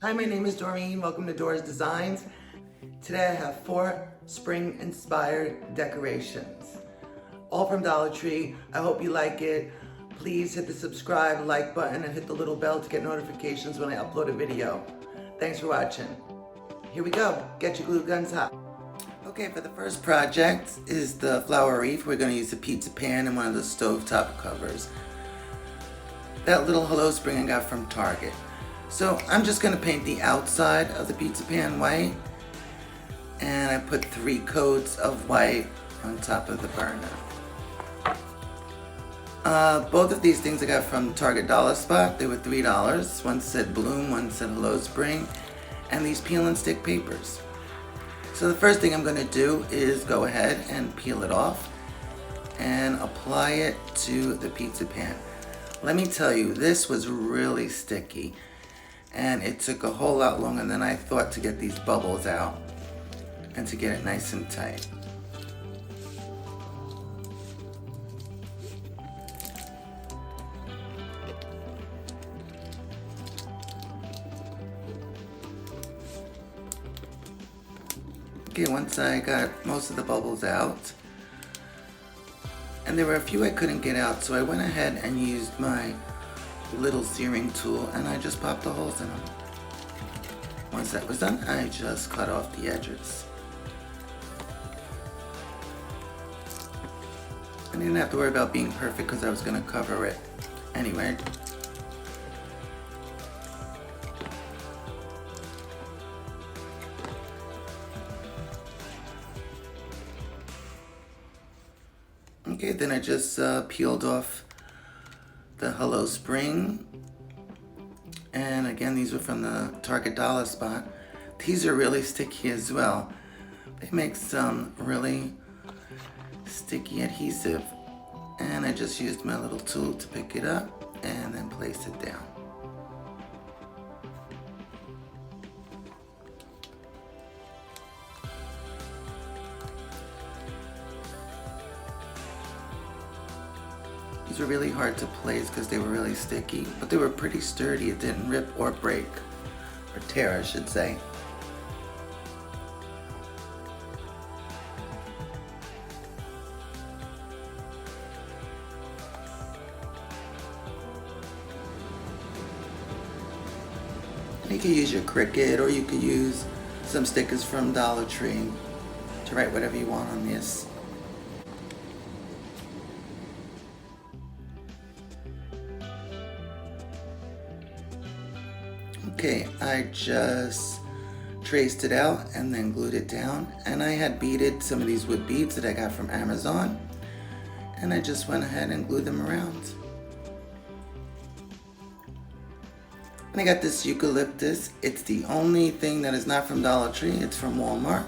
Hi, my name is Doreen. Welcome to Dora's Designs. Today I have 4 spring-inspired decorations, all from Dollar Tree. I hope you like it. Please hit the subscribe, like button, and hit the little bell to get notifications when I upload a video. Thanks for watching. Here we go. Get your glue guns hot. Okay, for the first project is the flower wreath. We're going to use a pizza pan and one of the stovetop covers. That little hello spring I got from Target. So I'm just going to paint the outside of the pizza pan white, and I put 3 coats of white on top of the burner. Both of these things I got from Target Dollar Spot. They were $3. One said bloom, one said hello spring, and these peel and stick papers. So the first thing I'm going to do is go ahead and peel it off and apply it to the pizza pan. Let me tell you, this was really sticky, and it took a whole lot longer than I thought to get these bubbles out and to get it nice and tight. Okay, once I got most of the bubbles out, and there were a few I couldn't get out, so I went ahead and used my little searing tool and I just popped the holes in them. Once that was done, I just cut off the edges. I didn't have to worry about being perfect because I was going to cover it anyway. Okay, then I just peeled off the Hello Spring. And again, these were from the Target Dollar Spot. These are really sticky as well. They make some really sticky adhesive. And I just used my little tool to pick it up and then place it down. These were really hard to place because they were really sticky, but they were pretty sturdy. It didn't rip or break, or tear I should say. You could use your Cricut, or you could use some stickers from Dollar Tree to write whatever you want on this. Okay, I just traced it out and then glued it down, and I had beaded some of these wood beads that I got from Amazon, and I just went ahead and glued them around. And I got this Eucalyptus. It's the only thing that is not from Dollar Tree. It's from Walmart.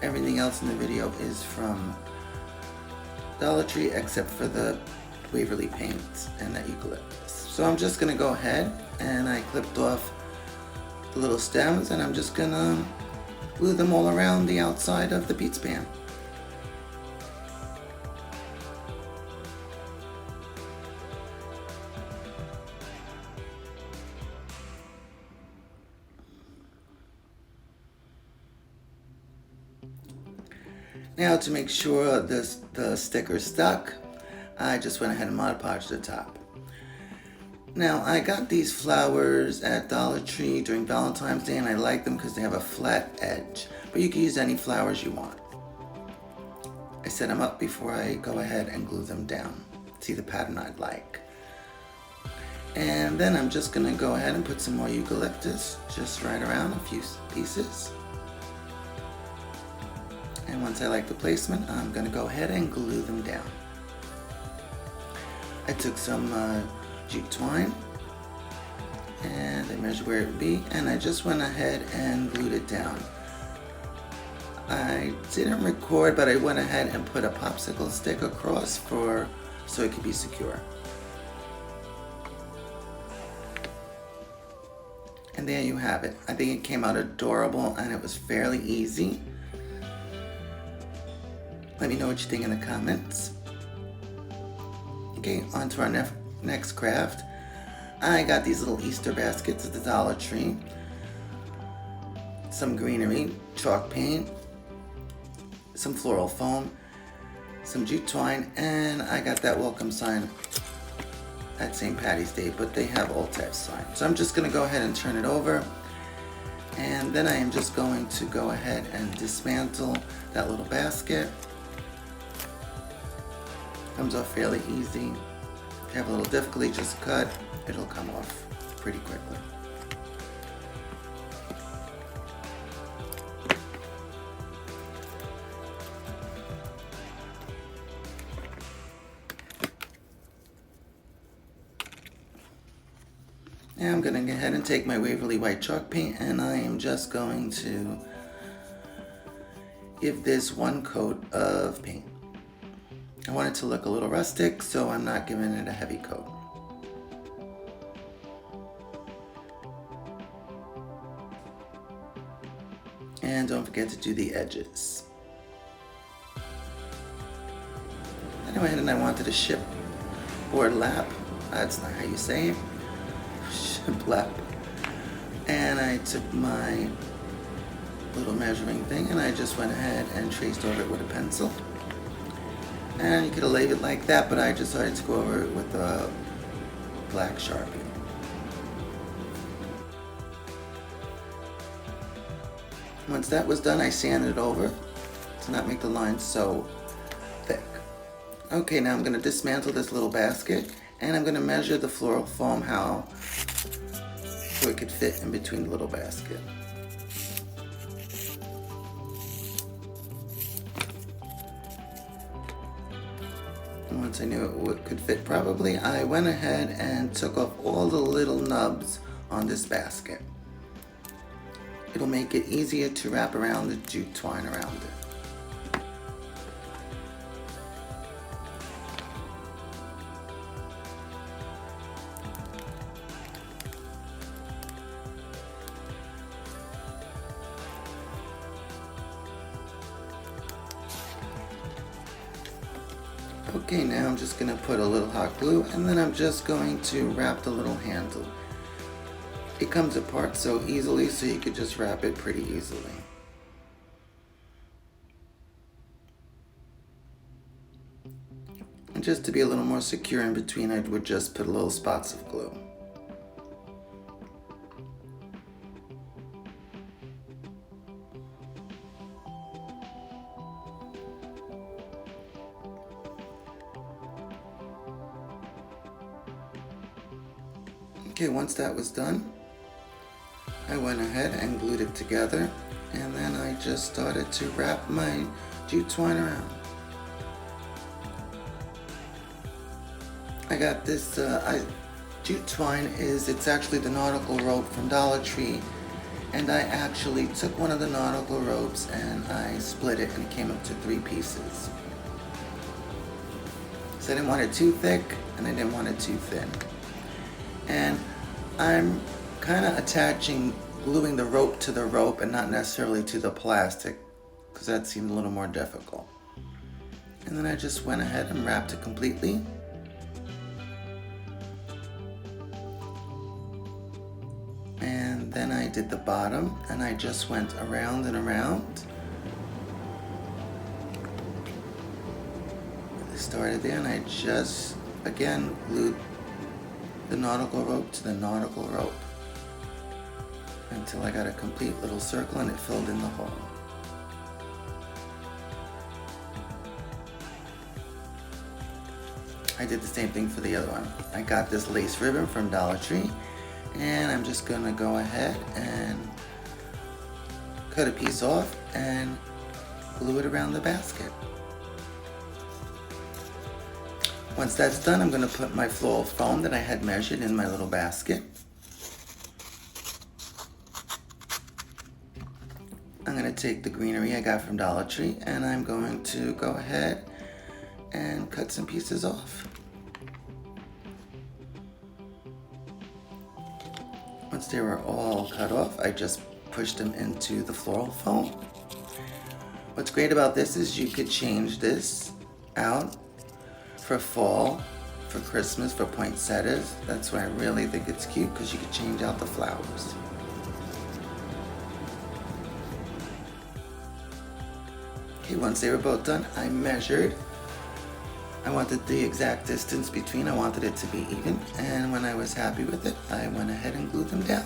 Everything else in the video is from Dollar Tree except for the Waverly paint and that Eucalyptus. So I'm just gonna go ahead and I clipped off the little stems, and I'm just gonna glue them all around the outside of the pizza pan. Now, to make sure the sticker stuck, I just went ahead and Mod Podged the top. Now, I got these flowers at Dollar Tree during Valentine's Day, and I like them because they have a flat edge, but you can use any flowers you want. I set them up before I go ahead and glue them down. See the pattern I'd like. And then I'm just gonna go ahead and put some more eucalyptus just right around a few pieces. And once I like the placement, I'm gonna go ahead and glue them down. I took some Jute twine and I measured where it would be, and I just went ahead and glued it down. I didn't record, but I went ahead and put a popsicle stick across so it could be secure. And there you have it. I think it came out adorable and it was fairly easy. Let me know what you think in the comments. Okay, on to our next craft. I got these little Easter baskets at the Dollar Tree, some Greenery, chalk paint, some floral foam, some jute twine, and I got that welcome sign at St. Patty's Day, but they have all types of signs. So I'm just going to go ahead and turn it over, and then I am just going to go ahead and dismantle that little basket. Comes off fairly easy. If you have a little difficulty, just cut. It'll come off pretty quickly. Now I'm going to go ahead and take my Waverly white chalk paint, and I am just going to give this one coat of paint. I want it to look a little rustic, so I'm not giving it a heavy coat. And don't forget to do the edges. Then I went ahead and I wanted a shipboard lap. That's not how you say it. Lap. And I took my little measuring thing and I just went ahead and traced over it with a pencil. And you could have laid it like that, but I decided to go over it with a black Sharpie. Once that was done, I sanded it over to not make the lines so thick. Okay, now I'm going to dismantle this little basket, and I'm going to measure the floral foam so it could fit in between the little basket. And once I knew it could fit probably, I went ahead and took off all the little nubs on this basket. It'll make it easier to wrap around the jute twine around it. Okay, now I'm just going to put a little hot glue, and then I'm just going to wrap the little handle. It comes apart so easily, so you could just wrap it pretty easily. And just to be a little more secure in between, I would just put little spots of glue. Okay, once that was done, I went ahead and glued it together, and then I just started to wrap my jute twine around. I got this jute twine it's actually the Nautical rope from Dollar Tree, and I actually took one of the Nautical ropes and I split it, and it came up to 3 pieces. So I didn't want it too thick and I didn't want it too thin. And I'm kind of gluing the rope to the rope and not necessarily to the plastic, because that seemed a little more difficult. And then I just went ahead and wrapped it completely. And then I did the bottom, and I just went around and around. I started there, and I just again glued the Nautical rope to the Nautical rope until I got a complete little circle and it filled in the hole. I did the same thing for the other one. I got this lace ribbon from Dollar Tree, and I'm just gonna go ahead and cut a piece off and glue it around the basket. Once that's done, I'm going to put my floral foam that I had measured in my little basket. I'm going to take the Greenery I got from Dollar Tree, and I'm going to go ahead and cut some pieces off. Once they were all cut off, I just pushed them into the floral foam. What's great about this is you could change this out for fall, for Christmas for poinsettias. That's why I really think it's cute, because you can change out the flowers. Okay, once they were both done, I measured. I wanted the exact distance between, I wanted it to be even, and when I was happy with it, I went ahead and glued them down.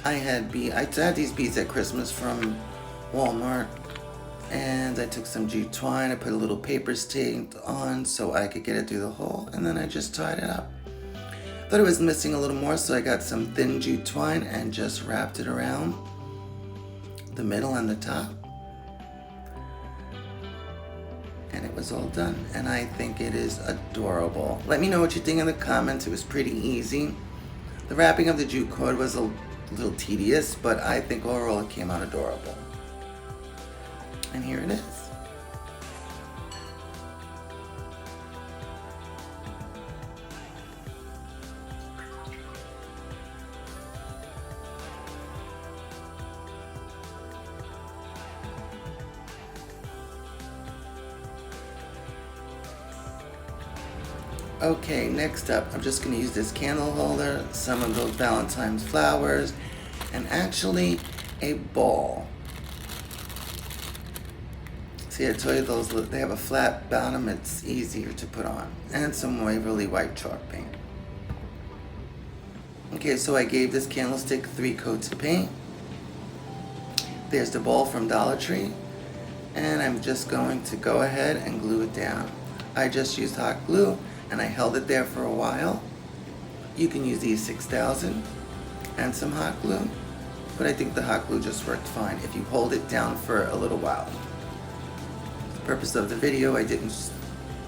I had these beads at Christmas from Walmart, and I took some Jute twine, I put a little paper stain on so I could get it through the hole, and then I just tied it up. Thought it was missing a little more, so I got some thin Jute twine and just wrapped it around the middle and the top, and it was all done, and I think it is adorable. Let me know what you think in the comments. It was pretty easy. The wrapping of the jute cord was a little tedious, but I think overall it came out adorable. And here it is. Okay, next up, I'm just going to use this candle holder, some of those Valentine's flowers, and actually a ball. See, I told you those, they have a flat bottom, it's easier to put on, and some Waverly white chalk paint. Okay, so I gave this candlestick 3 coats of paint. There's the ball from Dollar Tree, and I'm just going to go ahead and glue it down. I just used hot glue, and I held it there for a while. You can use E6000 and some hot glue, but I think the hot glue just worked fine if you hold it down for a little while. For the purpose of the video, I didn't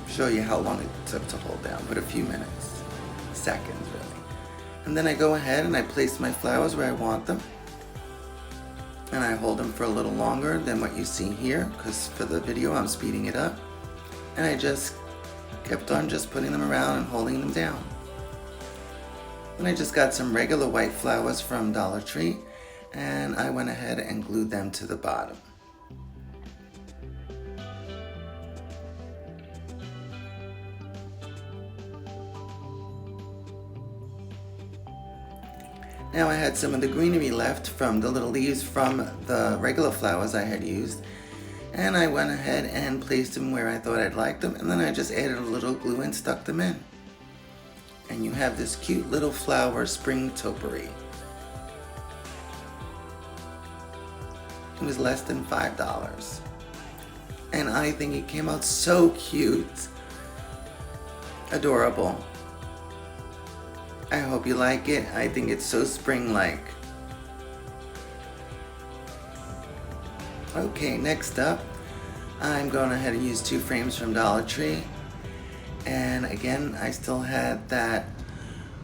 show you how long it took to hold down, but a few minutes, seconds really. And then I go ahead and I place my flowers where I want them, and I hold them for a little longer than what you see here, because for the video I'm speeding it up, and I just kept on just putting them around and holding them down. Then I just got some regular white flowers from Dollar Tree, and I went ahead and glued them to the bottom. Now I had some of the greenery left from the little leaves from the regular flowers I had used, and I went ahead and placed them where I thought I'd like them, and then I just added a little glue and stuck them in. And you have this cute little flower spring topiary. It was less than $5. And I think it came out so cute. Adorable. I hope you like it. I think it's so spring-like. Okay, next up, I'm going ahead and use 2 frames from Dollar Tree. And again, I still had that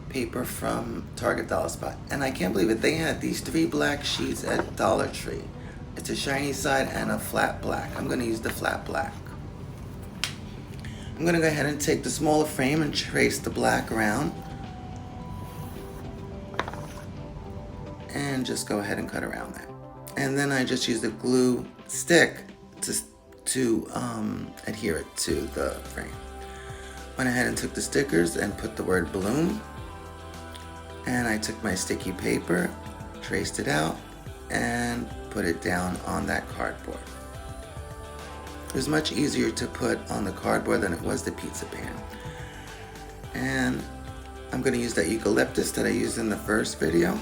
paper from Target Dollar Spot. And I can't believe it, they had these 3 black sheets at Dollar Tree. It's a shiny side and a flat black. I'm going to use the flat black. I'm going to go ahead and take the smaller frame and trace the black around. And just go ahead and cut around that. And then I just use the glue stick to adhere it to the frame. Went ahead and took the stickers and put the word balloon. And I took my sticky paper, traced it out, and put it down on that cardboard. It was much easier to put on the cardboard than it was the pizza pan. And I'm going to use that eucalyptus that I used in the first video.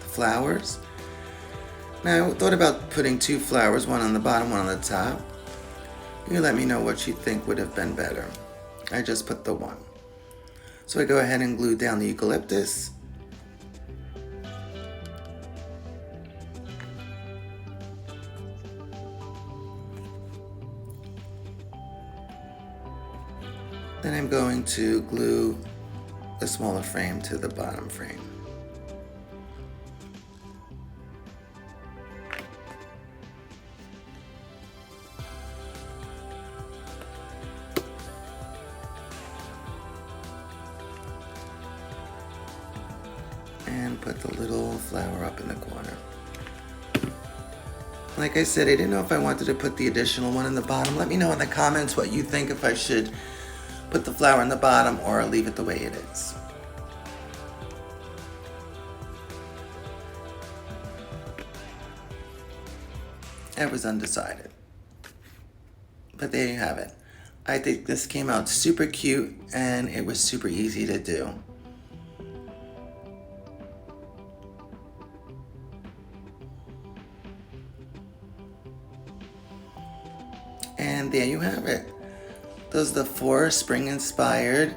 The flowers. Now I thought about putting 2 flowers, one on the bottom, one on the top. You let me know what you think would have been better. I just put the one. So I go ahead and glue down the eucalyptus. Then I'm going to glue the smaller frame to the bottom frame. And put the little flower up in the corner. Like I said, I didn't know if I wanted to put the additional one in the bottom. Let me know in the comments what you think, if I should put the flower in the bottom or leave it the way it is. I was undecided. But there you have it. I think this came out super cute and it was super easy to do. And there you have it. Those are the 4 spring-inspired,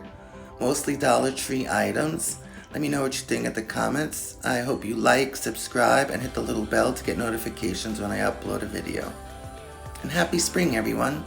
mostly Dollar Tree items. Let me know what you think in the comments. I hope you like, subscribe, and hit the little bell to get notifications when I upload a video. And happy spring, everyone.